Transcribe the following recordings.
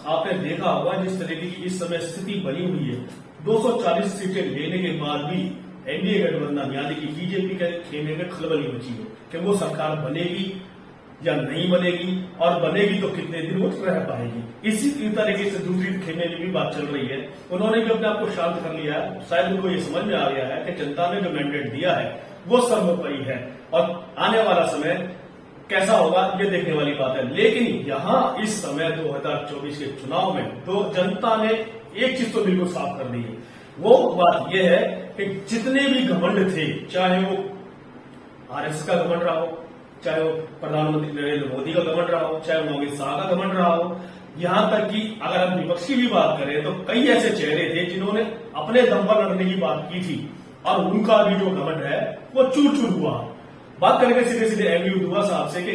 आपने देखा होगा जिस तरीके की इस समय स्थिति बनी हुई है, 240 सीटें लेने के बाद भी एनडीए गठबंधन यानी कि बीजेपी के खेमे में खलबली मची है कि वो सरकार बनेगी या नहीं बनेगी, और बनेगी तो कितने दिन वो रह पाएगी। इसी तरीके से दूसरी खेमे में भी बात चल रही है। उन्होंने भी अपने आप को शांत कर लिया है। शायद उनको ये समझ में आ गया है कि जनता ने जो मैंडेट दिया है वो सर्वोपरि है, और आने वाला समय कैसा होगा ये देखने वाली बात है। लेकिन यहाँ इस समय 2024 के चुनाव में तो जनता ने एक चीज तो बिल्कुल साफ कर दी है, वो बात यह है कि जितने भी घमंड थे, चाहे वो आरएसएस का घमंड रहा हो, चाहे वो प्रधानमंत्री नरेंद्र मोदी का घमंड रहा हो, चाहे वो अमित शाह का घमंड रहा हो, यहां तक कि अगर हम विपक्ष की भी बात करें तो कई ऐसे चेहरे थे जिन्होंने अपने दम पर लड़ने की बात की थी, और उनका भी जो घमंड है वो चूर चूर हुआ। बात करेंगे सीधे सीधे एमयू दुआ साहब से कि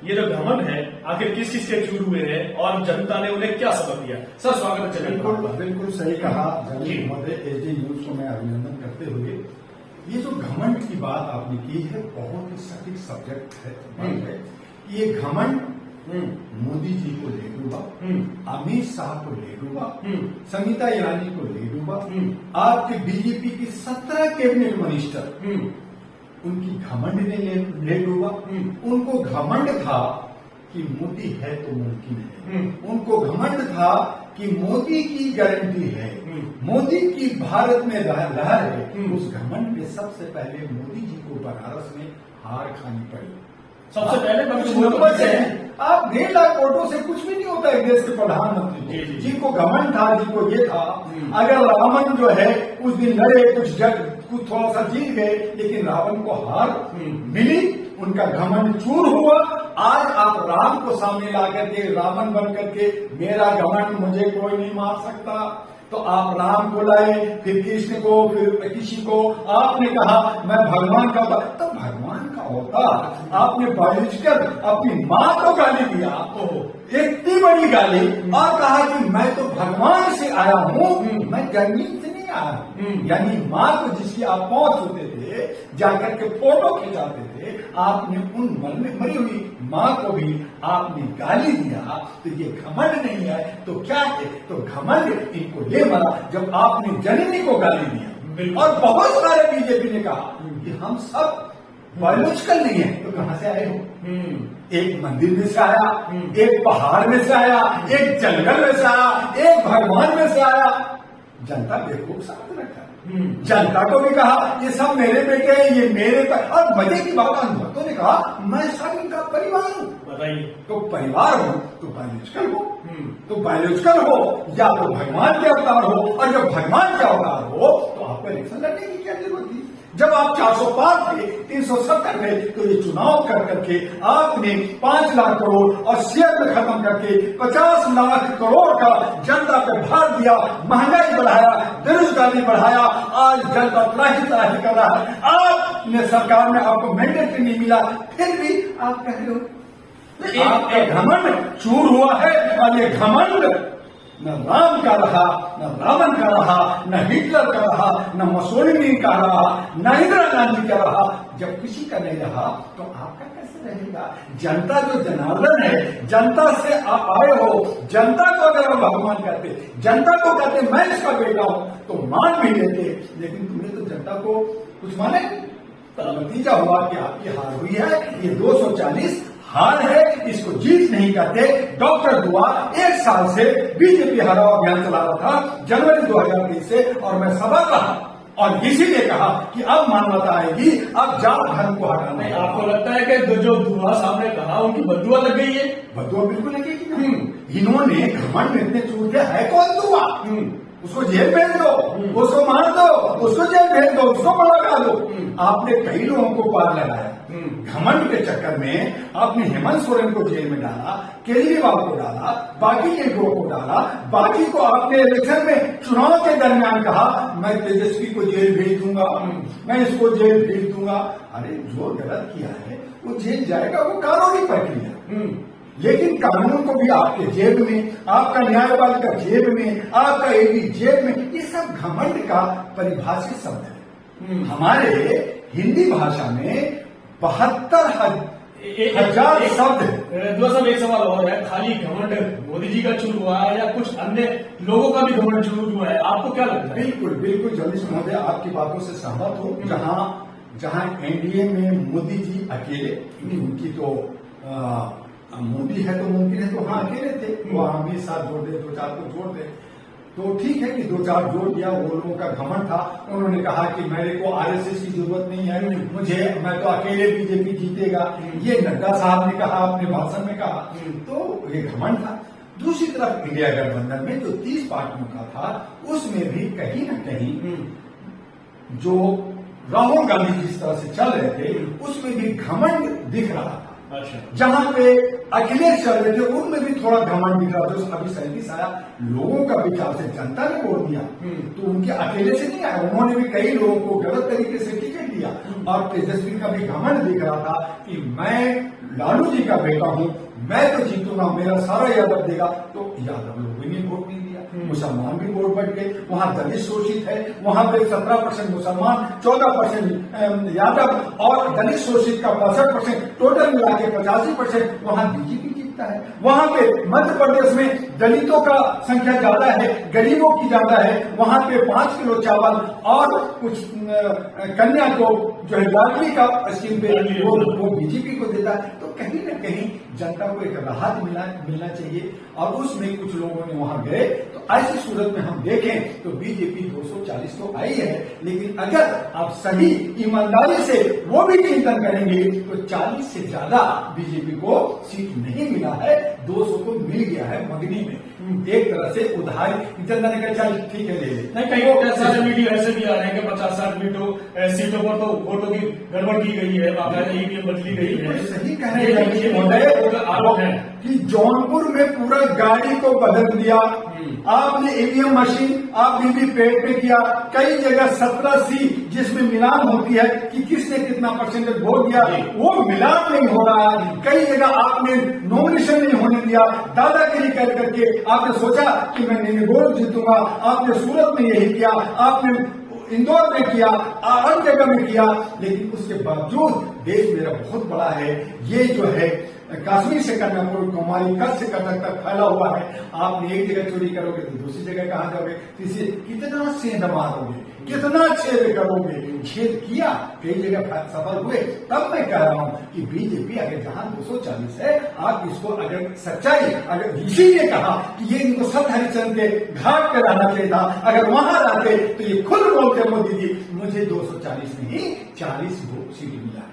ये जो घमंड है आखिर किस किस के चूर हुए हैं और जनता ने उन्हें क्या सबक दिया। सर स्वागत है। बिल्कुल सही कहा जमीन महोदय। एसडी न्यूज को मैं अभिनंदन करते हुए, ये जो घमंड की बात आपने की है बहुत ही सटीक सब्जेक्ट है। ये घमंड मोदी जी को ले डूबा, अमित शाह को ले डूबा, संगीता ईरानी को ले डूबा, आपके बीजेपी की 17 कैबिनेट मिनिस्टर उनकी घमंड ने ले डूबा। उनको घमंड था कि मोदी है तो मुमकिन है, उनको घमंड था कि मोदी की गारंटी है, मोदी की भारत में लहर है। उस घमंड में सबसे पहले मोदी जी को बनारस में हार खानी पड़ी। सबसे पहले नंबर से आप 1.5 लाख वोटों से कुछ भी नहीं होता है देश के प्रधानमंत्री जिनको घमंड था, जिनको ये था। अगर रावण जो है कुछ दिन लड़े, कुछ थोड़ा सा जीत गए, लेकिन रावण को हार मिली, उनका घमंड चूर हुआ। आज आप राम को सामने ला करके रावण बन करके मेरा घमंड मुझे कोई नहीं मार सकता, तो आप राम को लाए, फिर कृष्ण को, फिर किसी को आपने कहा मैं भगवान का, तो भगवान का अवतार आपने बायोलॉजिकल अपनी माँ को गाली दिया, इतनी बड़ी गाली, और कहा कि मैं तो भगवान से आया हूँ, मैं जमीन से नहीं आया हूँ। यानी माँ को जिसकी आप पहुंच होते थे, जाकर के फोटो खिंचाते थे, आपने उन मरी हुई माँ को भी आपने गाली दिया। तो ये घमंड नहीं है तो क्या है? तो घमंड इनको ले मरा जब आपने जननी को गाली दिया। और बहुत सारे बीजेपी ने कहा कि हम सब बायोलॉजिकल नहीं है, तो कहां से आए हो? एक मंदिर में से आया, एक पहाड़ में से आया, एक जंगल में से आया, एक भगवान में से आया। जनता बेवकूफ साथ रखा। जनता को भी कहा ये सब मेरे बेटे हैं, ये मेरे पर। और मजे की बात अनुभवों ने कहा मैं सब इनका परिवार हूँ। बताइए, तो परिवार हो तो बायोलॉजिकल हो, तो बायोलॉजिकल हो या तो भगवान के अवतार हो, और जब भगवान के अवतार हो तो आपको इलेक्शन लड़ने की क्या जरूरत थी? जब आप 405 थे, 370 थे, तो ये चुनाव कर करके आपने 5 लाख करोड़ और शेयर में खत्म करके 50 लाख करोड़ का जनता पे भार दिया, महंगाई बढ़ाया, बेरोजगारी बढ़ाया। आज जनता त्राही त्राही कर रहा है। आपने सरकार में आपको मैंडेट नहीं मिला, फिर भी आप कह रहे हो आपका घमंड चूर हुआ है। और ये घमंड न राम का रहा, न रावण का रहा, न हिटलर का रहा, न मुसोलिनी का रहा, न इंदिरा गांधी का रहा। जब किसी का नहीं रहा तो आपका कैसे रहेगा? जनता जो जनार्दन है, जनता से आप आए हो, जनता को अगर आप भगवान कहते, जनता को कहते मैं इसका बेटा हूं, तो मान भी लेते। लेकिन तुमने तो जनता को कुछ माने, तो नतीजा हुआ कि आपकी हार हुई है। ये 240 हार है, इसको जीत नहीं करते। डॉक्टर दुआ 1 साल से बीजेपी हराओ अभियान चला रहा था, जनवरी 2023 से, और मैं सबक रहा और इसीलिए कहा कि अब मानवता आएगी, अब जात धर्म को हटाना है। आपको लगता है कि जो दुआ साहब ने कहा उनकी बदुआ लग गई है? बदुआ बिल्कुल लगेगी। इन्होंने घमंड में इतने चूर दिया है, कौन दुआ? उसको जेल भेज दो, उसको मार दो, उसको जेल भेज दो, उसको बड़ा लगा दो। आपने कई लोगों को पार लगाया घमंड के चक्कर में। आपने हेमंत सोरेन को जेल में डाला, केजरीवाल को डाला, बाकी लीडरों को डाला, बाकी को आपने इलेक्शन में चुनाव के दरमियान कहा मैं तेजस्वी को जेल भेज दूंगा, मैं इसको जेल भेज दूंगा। अरे जो गलत किया है वो जेल जाएगा, वो कानूनी प्रक्रिया। लेकिन कानून को भी आपके जेब में, आपका न्यायपालिका जेब में, आपका एडी जेब में, ये सब घमंड का परिभाषित शब्द है। हमारे हिंदी भाषा में 72 हजार शब्द। दुआ साहब, एक सवाल और है, खाली घमंड मोदी जी का चुन हुआ है या कुछ अन्य लोगों का भी घमंड चुन हुआ है, आपको क्या लगता है? बिल्कुल बिल्कुल जर्नलिस्ट महोदय, आपकी बातों से सहमत हो। जहां एनडीए में मोदी जी अकेले, उनकी तो मोदी है तो मुमकिन है तो हाँ अकेले थे, वो हम भी साथ जोड़ दे, 2-4 को जोड़ दे तो ठीक है कि 2-4 जोड़ दिया। वो लोगों का घमंड था, उन्होंने कहा कि मेरे को आरएसएस की जरूरत नहीं है, मैं तो अकेले बीजेपी जीतेगा, ये नड्डा साहब ने कहा, अपने भाषण में कहा, तो ये घमंड था। दूसरी तरफ इंडिया गठबंधन में जो 30 पार्टियों का था, उसमें भी कहीं न कहीं जो राहुल गांधी जिस तरह से चल रहे थे, उसमें भी घमंड दिख रहा था। अच्छा। जहां पे अखिलेश चल रहे थे, उनमें भी थोड़ा घमंड दिख रहा था। अभी 37 आया, लोगों का विचार से जनता ने वोट दिया, तो उनके अकेले से नहीं आया, उन्होंने भी कई लोगों को गलत तरीके से टिकट दिया। और तेजस्वी का भी घमंड दिख रहा था कि मैं लालू जी का बेटा हूं, मैं तो जीतूंगा, मेरा सारा यादव देगा। तो यादव लोगों ने वोट नहीं दिया, मुसलमान भी वोट बढ़ गए। वहां दलित शोषित है, वहां पे 17% मुसलमान, 14% यादव और दलित शोषित का 65%, टोटल मिला के 85% वहां बीजेपी जीतता है। वहां पे मध्य प्रदेश में दलितों का संख्या ज्यादा है, गरीबों की ज्यादा है, वहां पे 5 किलो चावल और कुछ कन्या को जो है लाडली का स्कीम पे वो बीजेपी को देता है। तो कहीं न कहीं जनता को एक राहत मिलना चाहिए, और उसमें कुछ लोगों ने वहां गए। तो ऐसी सूरत में हम देखें तो बीजेपी 240 तो आई है, लेकिन अगर आप सही ईमानदारी से वो भी चिंतन करेंगे तो 40 से ज्यादा बीजेपी को सीट नहीं मिला है, 200 तो मिल गया है मगनी में। एक तरह से उधारी जनता ने कहा चल ठीक है ले ले। नहीं, कई सारे वीडियो ऐसे भी आ रहे हैं कि 50-60 सीटों पर तो वोटों की गड़बड़ की गई है, ईवीएम बदली गई है। सही कह रहे हैं, आरोप है कि जौनपुर में पूरा गाड़ी को बदल दिया आपने, ईवीएम मशीन आप वीवीपैट पे किया। कई जगह 17 सीट जिसमें मिलान होती है कि किसने कितना परसेंटेज वोट दिया, वो मिलान नहीं हो रहा है। कई जगह आपने नॉमिनेशन नहीं होने दिया, दादागिरी कर करके आपने सोचा कि मैं निगोल जीतूंगा। आपने सूरत में यही किया, आपने इंदौर में किया, अन्य जगह में किया, लेकिन उसके बावजूद देश मेरा बहुत बड़ा है, ये जो है कश्मीर से कन्याकुमारी, कुमारी, कच्छ से कटक तक फैला हुआ है। आपने एक जगह चोरी करोगे तो दूसरी जगह कहां जाओगे, तीसरी कितना सेंध मारोगे, कितना छेद करोगे। छेद किया, कई जगह सफल हुए। तब मैं कह रहा हूं कि बीजेपी अगर जहां 240 है, आप इसको अगर सच्चाई, अगर इसीलिए कहा कि ये इनको सत हरिचंद के घाट पे रहना चाहिए था, अगर वहां रहते तो ये खुद बोलते मोदी जी मुझे 240 नहीं 40 सीट मिला है।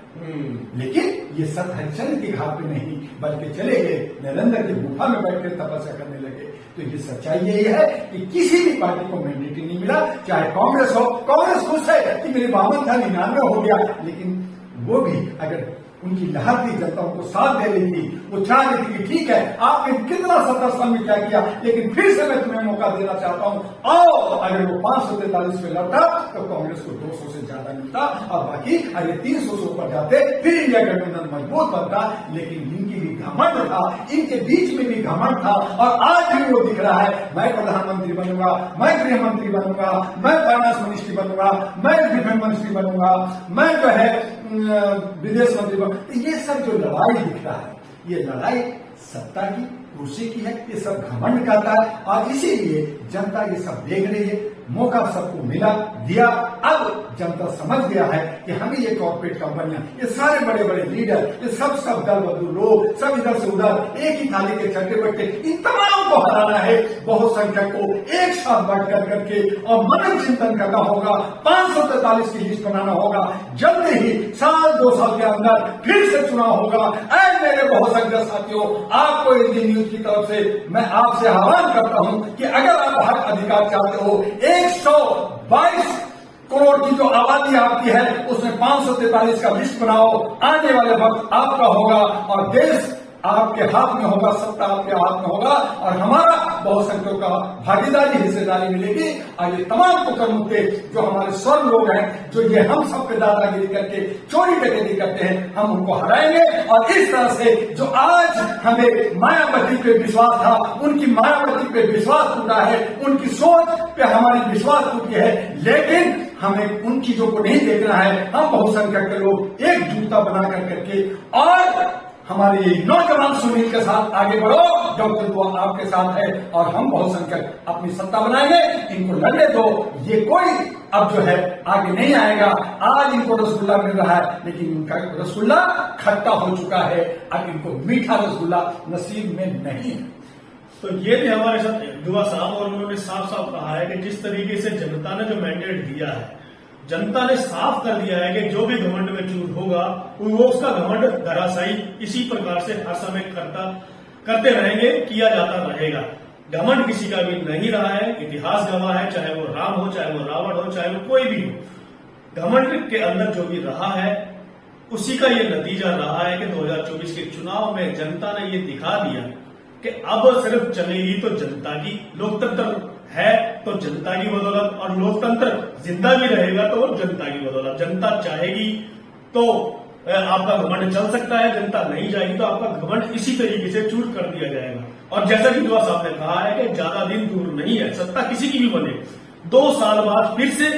लेकिन ये सत हरिचंद के घाट पे नहीं, बल्कि चले गए नरेंद्र की गुफा में बैठकर तपस्या करने लगे। तो ये सच्चाई यही है कि किसी भी पार्टी को मैंडेट नहीं मिला, चाहे कांग्रेस हो। कांग्रेस खुश है कि मेरे 52 था 99 हो गया, लेकिन वो भी अगर उनकी लहर थी, जनता उनको साथ दे रही थी, वो चाह रही थी कि ठीक है आपने कितना 70 साल में क्या किया, लेकिन फिर से मैं तुम्हें मौका देना चाहता हूं, आओ। अगर वो 543 में लड़ता तो कांग्रेस को 200 से ज्यादा मिलता, और बाकी अगर 300 से ऊपर जाते फिर इंडिया गठबंधन मजबूत बनता। लेकिन इनकी भी घमंड था, इनके बीच में भी घमंड था, और आज भी वो दिख रहा है, मैं प्रधानमंत्री बनूंगा, मैं गृह मंत्री बनूंगा, मैं फाइनेंस मिनिस्ट्री बनूंगा, मैं डिफेंस मिनिस्ट्री बनूंगा, मैं जो है विदेश मंत्री बनूंगा। ये सब जो लड़ाई दिख रहा है, ये लड़ाई सत्ता की, कुर्सी की है, ये सब घमंड करता है। और इसीलिए जनता ये सब देख रही है, मौका सबको मिला दिया। अब जनता समझ गया है कि हमें ये कॉर्पोरेट कंपनियां, ये सारे बड़े बड़े लीडर, ये सब दल बदलू लोग, सब इधर से उधर एक ही थाली के चट्टे बट्टे, इन तमाम को हराना है। बहुसंख्यक को एक साथ बैठ कर करके और मनन चिंतन करना होगा, 543 की लिस्ट बनाना होगा। जल्द ही 1-2 साल के अंदर फिर से चुनाव होगा। ऐ मेरे बहुसंख्यक साथियों, आपको इंडियन न्यूज की तरफ से मैं आपसे आह्वान करता हूं कि अगर आप हक अधिकार चाहते हो, 122 करोड़ की जो आबादी आपकी है, उसमें 543 का लिस्ट बनाओ। आने वाले वक्त आपका होगा और देश आपके हाथ में होगा, सत्ता आपके हाथ में होगा, और हमारा बहुसंख्यकों का भागीदारी, हिस्सेदारी मिलेगी। और ये तमाम कुकर मुक्के जो हमारे स्वर्ण लोग हैं, जो ये हम सब पे दादागिरी करके चोरी डकैती करते हैं, हम उनको हराएंगे। और इस तरह से जो आज हमें मायावती पे विश्वास था, उनकी मायावती पे विश्वास टूटा है, उनकी सोच पे हमारी विश्वास टूटी है। लेकिन हमें उन चीजों को नहीं देखना है। हम बहुसंख्यक के लोग एकजुटता बना करके और हमारे ये नौजवान सुनील के साथ आगे बढ़ो। डॉक्टर दुआ आपके साथ है और हम बहुसंख्यक अपनी सत्ता बनाएंगे। इनको लड़ने दो, ये कोई अब जो है आगे नहीं आएगा। आज इनको रसगुल्ला मिल रहा है, लेकिन इनका रसगुल्ला खट्टा हो चुका है। अब इनको मीठा रसगुल्ला नसीब में नहीं है। तो ये थे हमारे साथ दुआ साहब, और उन्होंने साफ साफ कहा है कि जिस तरीके से जनता ने जो मैंडेट दिया है, जनता ने साफ कर दिया है कि जो भी घमंड में चूर होगा वो उसका घमंड धराशायी इसी प्रकार से हर समय करते रहेंगे, किया जाता रहेगा। घमंड किसी का भी नहीं रहा है, इतिहास गवाह है, चाहे वो राम हो, चाहे वो रावण हो, चाहे वो कोई भी हो। घमंड के अंदर जो भी रहा है उसी का ये नतीजा रहा है कि 2024 के चुनाव में जनता ने ये दिखा दिया कि अब सिर्फ चलेगी तो जनता की, लोकतंत्र है तो जनता की बदौलत, और लोकतंत्र जिंदा भी रहेगा तो वो जनता की बदौलत। जनता चाहेगी तो आपका घमंड चल सकता है, जनता नहीं चाहेगी तो आपका घमंड इसी तरीके से चूर कर दिया जाएगा। और जैसा कि दुआ साहब ने कहा है कि ज्यादा दिन दूर नहीं है, सत्ता किसी की भी बने, 2 साल बाद फिर से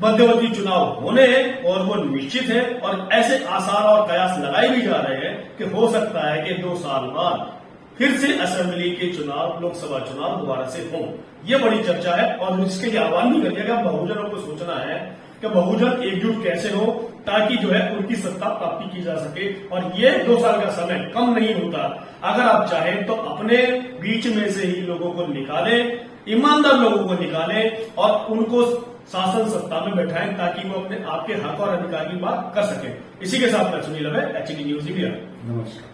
मध्यवर्ती चुनाव होने हैं और वो निश्चित है। और ऐसे आसार और कयास लगाए भी जा रहे हैं कि हो सकता है कि 2 साल बाद फिर से असेंबली के चुनाव, लोकसभा चुनाव दोबारा से हों। ये बड़ी चर्चा है और इसके लिए आह्वान भी कर दिया गया। बहुजनों को सोचना है कि बहुजन एकजुट कैसे हो ताकि जो है उनकी सत्ता प्राप्ति की जा सके। और ये 2 साल का समय कम नहीं होता। अगर आप चाहें तो अपने बीच में से ही लोगों को निकालें, ईमानदार लोगों को निकालें और उनको शासन सत्ता में बैठाएं ताकि वो अपने आपके हक और अधिकार की बात कर सके। इसी के साथ मैं सुनील है, HT न्यूज इंडिया। नमस्कार।